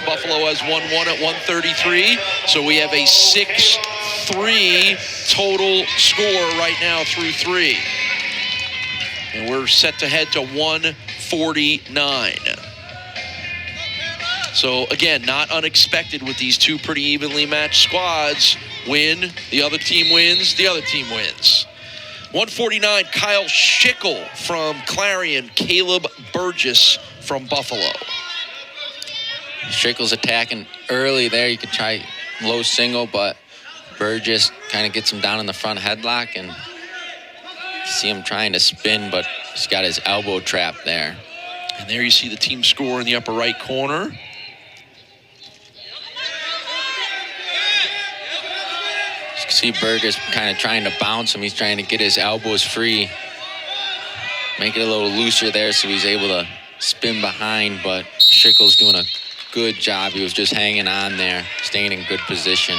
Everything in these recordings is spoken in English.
Buffalo has 1-1 at 133. So we have a 6-3 total score right now through 3. And we're set to head to 149. So, again, not unexpected with these two pretty evenly matched squads. Win, the other team wins, the other team wins. 149, Kyle Schickel from Clarion, Kaleb Burgess from Buffalo. Schickel's attacking early there. You could try low single, but Burgess kind of gets him down in the front headlock, and you see him trying to spin, but he's got his elbow trapped there. And there you see the team score in the upper right corner. You can see Burgess kind of trying to bounce him. He's trying to get his elbows free, make it a little looser there so he's able to spin behind, but Schickel's doing a good job. He was just hanging on there, staying in good position.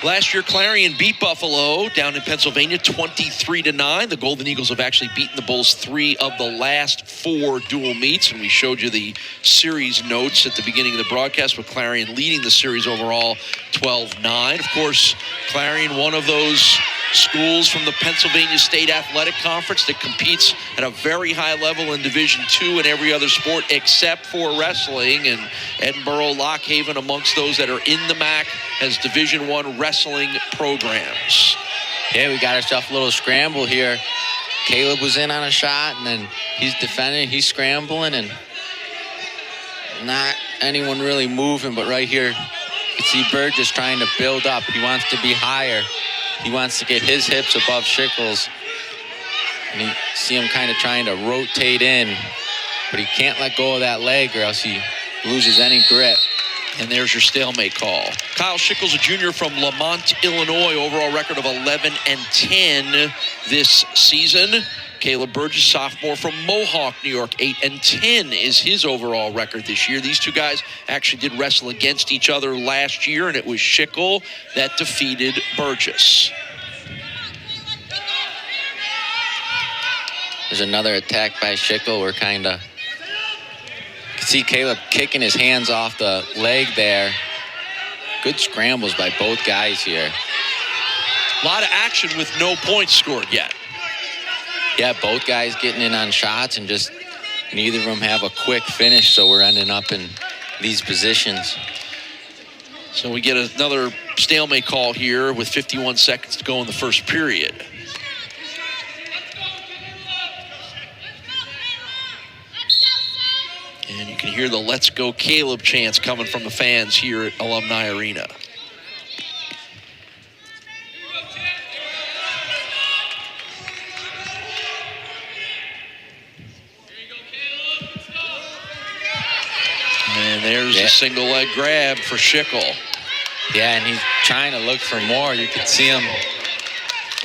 Last year, Clarion beat Buffalo down in Pennsylvania 23-9. The Golden Eagles have actually beaten the Bulls 3 of the last 4 dual meets, and we showed you the series notes at the beginning of the broadcast with Clarion leading the series overall 12-9. Of course, Clarion, one of those schools from the Pennsylvania State Athletic Conference that competes at a very high level in Division II in every other sport except for wrestling, and Edinboro, Lock Haven amongst those that are in the MAC has Division I wrestling programs. Yeah, we got ourselves a little scramble here. Kaleb was in on a shot, and then he's defending, he's scrambling, and not anyone really moving, but right here you see Burgess trying to build up. He wants to be higher. He wants to get his hips above Schickel's. And you see him kind of trying to rotate in, but he can't let go of that leg or else he loses any grip. And there's your stalemate call. Kyle Schickel's a junior from Lamont, Illinois, overall record of 11-10 this season. Kaleb Burgess, sophomore from Mohawk, New York, 8-10 is his overall record this year. These two guys actually did wrestle against each other last year, and it was Schickel that defeated Burgess. There's another attack by Schickel. We're kind of see Kaleb kicking his hands off the leg there. Good scrambles by both guys here. A lot of action with no points scored yet. Yeah, both guys getting in on shots, and just neither of them have a quick finish, so we're ending up in these positions. So we get another stalemate call here with 51 seconds to go in the first period. And you can hear the "Let's Go Kaleb" chants coming from the fans here at Alumni Arena. And there's a single leg grab for Schickel. Yeah, and he's trying to look for more. You can see him.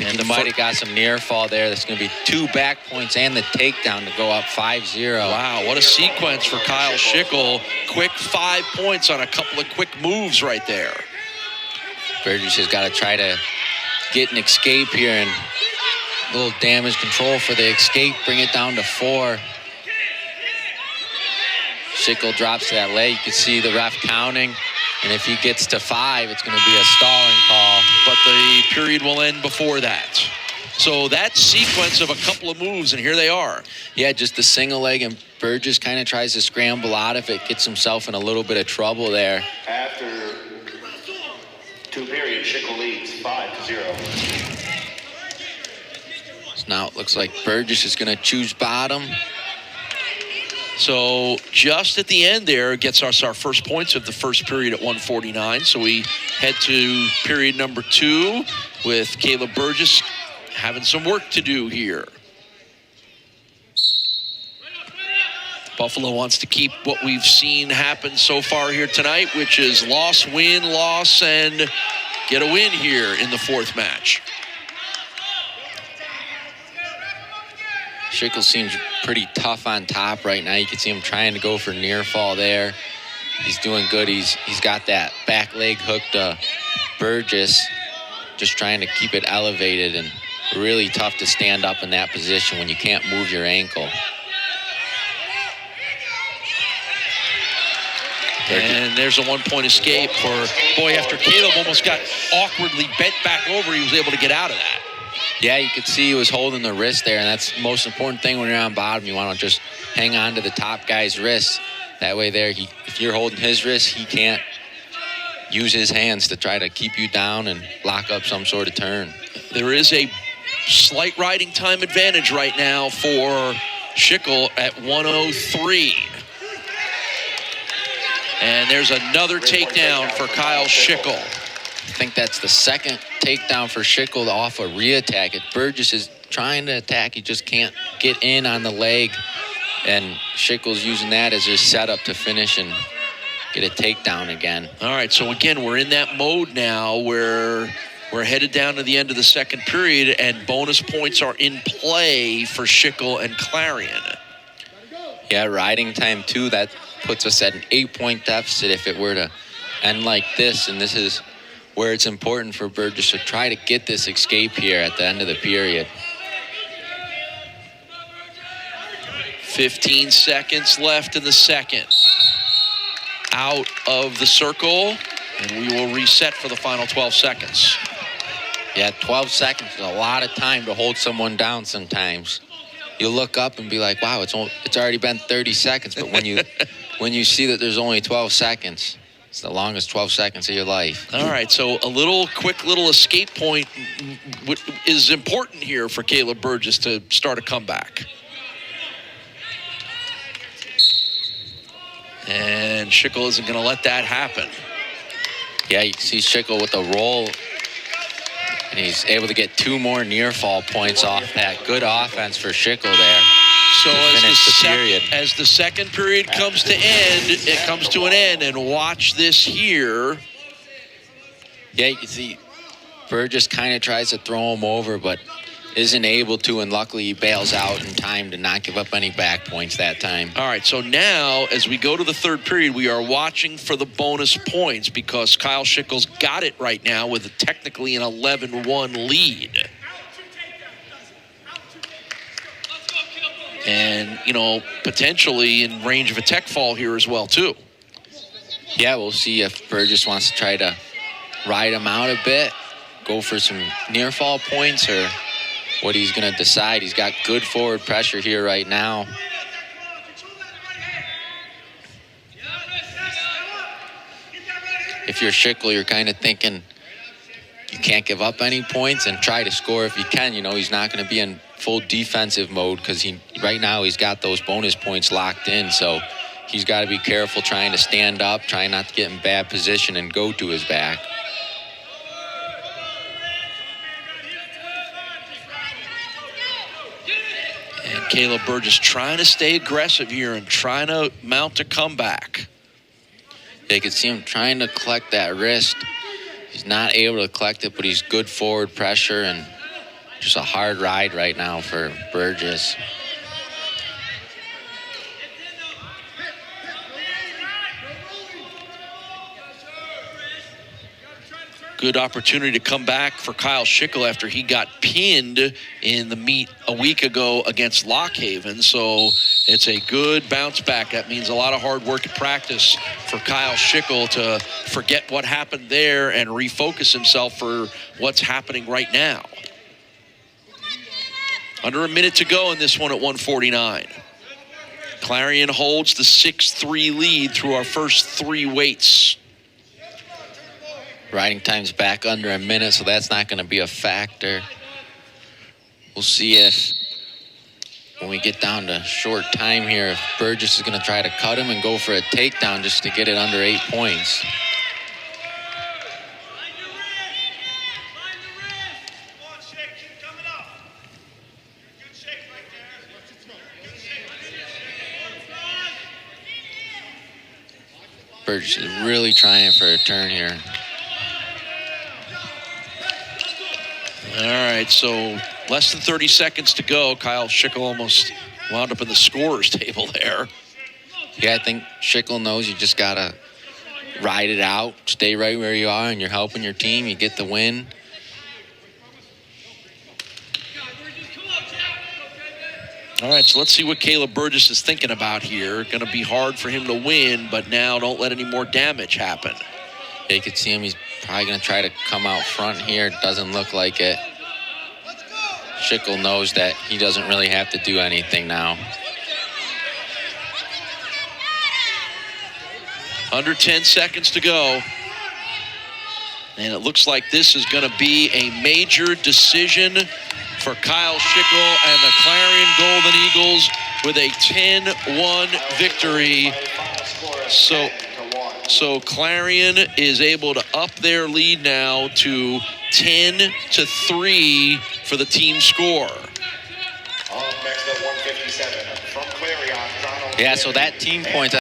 And he might have got some near fall there. There's going to be 2 back points and the takedown to go up 5-0. Wow, what a sequence for Kyle Schickel. Quick 5 points on a couple of quick moves right there. Burgess has got to try to get an escape here, and a little damage control for the escape. Bring it down to 4. Schickel drops to that leg. You can see the ref counting. And if he gets to 5, it's going to be a stalling call. But the period will end before that. So that sequence of a couple of moves, and here they are. Yeah, just the single leg, and Burgess kind of tries to scramble out of it, gets himself in a little bit of trouble there. After 2 periods, Schickel leads 5-0. So now it looks like Burgess is going to choose bottom. So just at the end there gets us our first points of the first period at 149. So we head to period number 2 with Kaleb Burgess having some work to do here. Buffalo wants to keep what we've seen happen so far here tonight, which is loss, win, loss, and get a win here in the 4th match. Schickel seems pretty tough on top right now. You can see him trying to go for near fall there. He's doing good. He's got that back leg hook to Burgess, just trying to keep it elevated, and really tough to stand up in that position when you can't move your ankle. And there's a 1-point escape for, boy, after Kaleb almost got awkwardly bent back over, he was able to get out of that. Yeah, you could see he was holding the wrist there, and that's the most important thing when you're on bottom. You want to just hang on to the top guy's wrist. That way there, if you're holding his wrist, he can't use his hands to try to keep you down and lock up some sort of turn. There is a slight riding time advantage right now for Schickel at 1:03. And there's another takedown for Kyle Schickel. I think that's the second takedown for Schickel off a re-attack. Burgess is trying to attack. He just can't get in on the leg. And Schickel's using that as his setup to finish and get a takedown again. All right, so again, we're in that mode now where we're headed down to the end of the second period, and bonus points are in play for Schickel and Clarion. Yeah, riding time, too. That puts us at an 8-point deficit if it were to end like this, and this is where it's important for Burgess to try to get this escape here at the end of the period. 15 seconds left in the second. Out of the circle, and we will reset for the final 12 seconds. Yeah, 12 seconds is a lot of time to hold someone down sometimes. You look up and be like, wow, it's already been 30 seconds, but when you see that there's only 12 seconds, it's the longest 12 seconds of your life. All right, so a quick little escape point is important here for Kaleb Burgess to start a comeback. And Schickel isn't going to let that happen. Yeah, you can see Schickel with a roll, and he's able to get 2 more near fall points off that. Good offense for Schickel there. So as the second period comes to end, it comes to an end, and watch this here. Yeah, you can see Burgess kind of tries to throw him over, but isn't able to, and luckily he bails out in time to not give up any back points that time. All right, so now as we go to the third period, we are watching for the bonus points because Kyle Schickel's got it right now with technically an 11-1 lead. And, you know, potentially in range of a tech fall here as well, too. Yeah, we'll see if Burgess wants to try to ride him out a bit, go for some near fall points, or what he's going to decide. He's got good forward pressure here right now. If you're Schickel, you're kind of thinking you can't give up any points and try to score if you can. You know, he's not going to be in full defensive mode because right now he's got those bonus points locked in. So he's got to be careful trying to stand up, trying not to get in bad position and go to his back. And Kaleb Burgess trying to stay aggressive here and trying to mount a comeback. They could see him trying to collect that wrist. He's not able to collect it, but he's good forward pressure, and just a hard ride right now for Burgess. Good opportunity to come back for Kyle Schickel after he got pinned in the meet a week ago against Lockhaven. So it's a good bounce back. That means a lot of hard work and practice for Kyle Schickel to forget what happened there and refocus himself for what's happening right now. Under a minute to go in this one at 149. Clarion holds the 6-3 lead through our first 3 weights. Riding time's back under a minute, so that's not going to be a factor. We'll see if, when we get down to short time here, if Burgess is going to try to cut him and go for a takedown just to get it under 8 points. Burgess is really trying for a turn here. All right, so less than 30 seconds to go. Kyle Schickel almost wound up in the scorer's table there. Yeah, I think Schickel knows you just got to ride it out, stay right where you are, and you're helping your team. You get the win. All right, so let's see what Kaleb Burgess is thinking about here. Going to be hard for him to win, but now don't let any more damage happen. Yeah, you can see him. He's probably going to try to come out front here. Doesn't look like it. Schickel knows that he doesn't really have to do anything now. Under 10 seconds to go. And it looks like this is going to be a major decision for Kyle Schickel and the Clarion Golden Eagles with a 10-1 victory. So Clarion is able to up their lead now to 10-3 for the team score. Next at 157 from Clarion. Yeah, so that team points